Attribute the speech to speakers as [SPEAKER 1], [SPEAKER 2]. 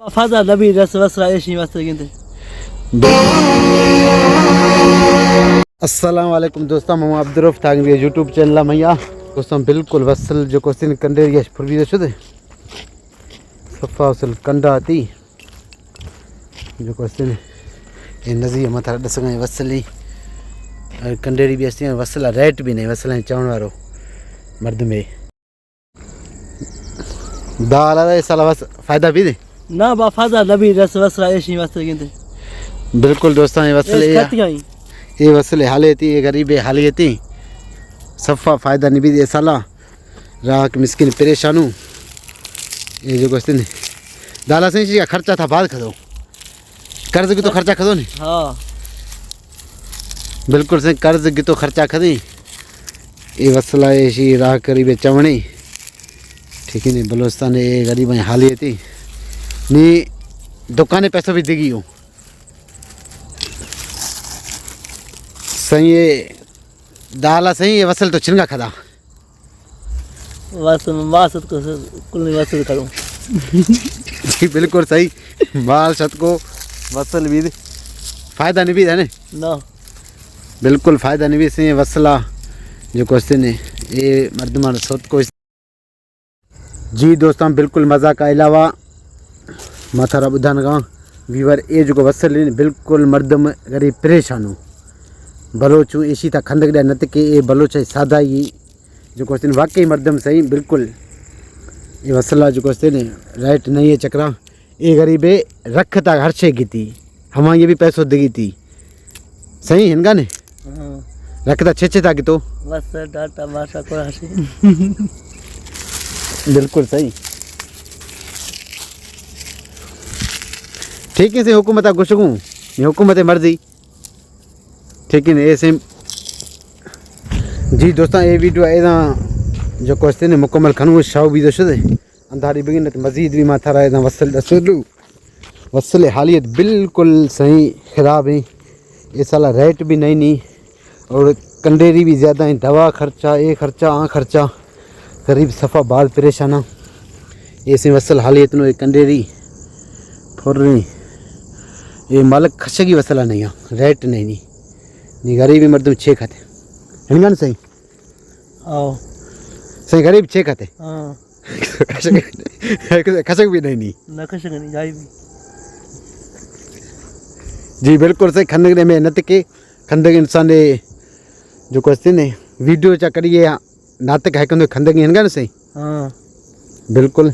[SPEAKER 1] Fazla da bir rası vasra eşi vasra ginti.
[SPEAKER 2] अस्सलाम वालेकुम दोस्तों मैं अब्दुरफ तांगरी यूट्यूब चैनल मैया दोस्तों बिल्कुल वसल जो क्वेश्चन कंडे यश फुरवी दे छुदे सफा वसल कंडा आती जो क्वेश्चन ये नजी मथा दसगा वसली कंडेरी भी अस्ती वसला रेट भी नहीं वसला चावण वारो मर्द में दाल है साला बस फायदा भी दे
[SPEAKER 1] ना बा fazla da bir rası vasra eşi vasra ginti.
[SPEAKER 2] बिल्कुल दोस्तों ये वसल ये वसल हाले थी ये गरीब हाली थी सफ़ा फ़ायदा नहीं भी दे साला राह मिस्किन परेशान हूँ ये जो क्वेश्चन है दाला से का खर्चा था बाद खदो कर्ज की तो खर्चा खदो नहीं
[SPEAKER 1] हाँ
[SPEAKER 2] बिल्कुल से कर्ज की तो खर्चा खदी ये वसला ऐसी राह करीब चवणी ठीक है नहीं बलोचिस्तान ये गरीब हाली थी नी दुकानें पैसों भी दिगी हूँ सही ये दाला सही ये वसल तो छिनगा खदा
[SPEAKER 1] वासत को कुल नहीं वासत करूँ.
[SPEAKER 2] जी बिल्कुल सही बाल शत को वसल भी फ़ायदा नहीं भी है ना
[SPEAKER 1] ना
[SPEAKER 2] बिल्कुल फ़ायदा नहीं भी सही वसला जो क्वेश्चन है ये मर्दमान सोत को जी दोस्तों बिल्कुल मज़ा का अलावा माथारा बुधान का वीवर ये जो वसल बिल्कुल मर्दम गरीब परेशान हूँ बलोचू ऐसी था खंदक डा नत के ये बलोच सादा ही जो क्वेश्चन वाकई मर्दम सही बिल्कुल ये वसला जो क्वेश्चन राइट नहीं है चक्रा ये गरीबे रखता हर शे की थी हम ये भी पैसों देगी थी सही हिनगा ने रखता छे था कि तो
[SPEAKER 1] बस डाटा भाषा को हंसी.
[SPEAKER 2] बिल्कुल सही ठीक है से हुकूमत गुशगू हुकूमत मर्जी ठीक है ऐसे जी दोस्तों ये वीडियो ऐसा जो क्वेश्चन है मुकम्मल खनू शाव भी दे अंधारी बगिन मजीद भी माथा रहा वसल दसलू वसल हालियत बिल्कुल सही ख़राब है ये साला रेट भी नहीं और कंडेरी भी ज़्यादा है दवा खर्चा ये खर्चा आ खर्चा गरीब सफ़ा बाल परेशाना ऐसे वसल हालियत नो कंडेरी फुर ये मालक खशगी वसला नहीं है रेट नहीं नी गरीबी मर्द में छे खाते हिंगा ना सही
[SPEAKER 1] आओ
[SPEAKER 2] सही गरीब छे खाते
[SPEAKER 1] हाँ
[SPEAKER 2] खशक भी नहीं
[SPEAKER 1] ना खशक नहीं जाई भी
[SPEAKER 2] जी बिल्कुल सही खंदक में नत के खंदक इंसान ने जो क्वेश्चन है वीडियो चा करिए नाटक है खंदक हिंगा ना सही
[SPEAKER 1] हाँ
[SPEAKER 2] बिल्कुल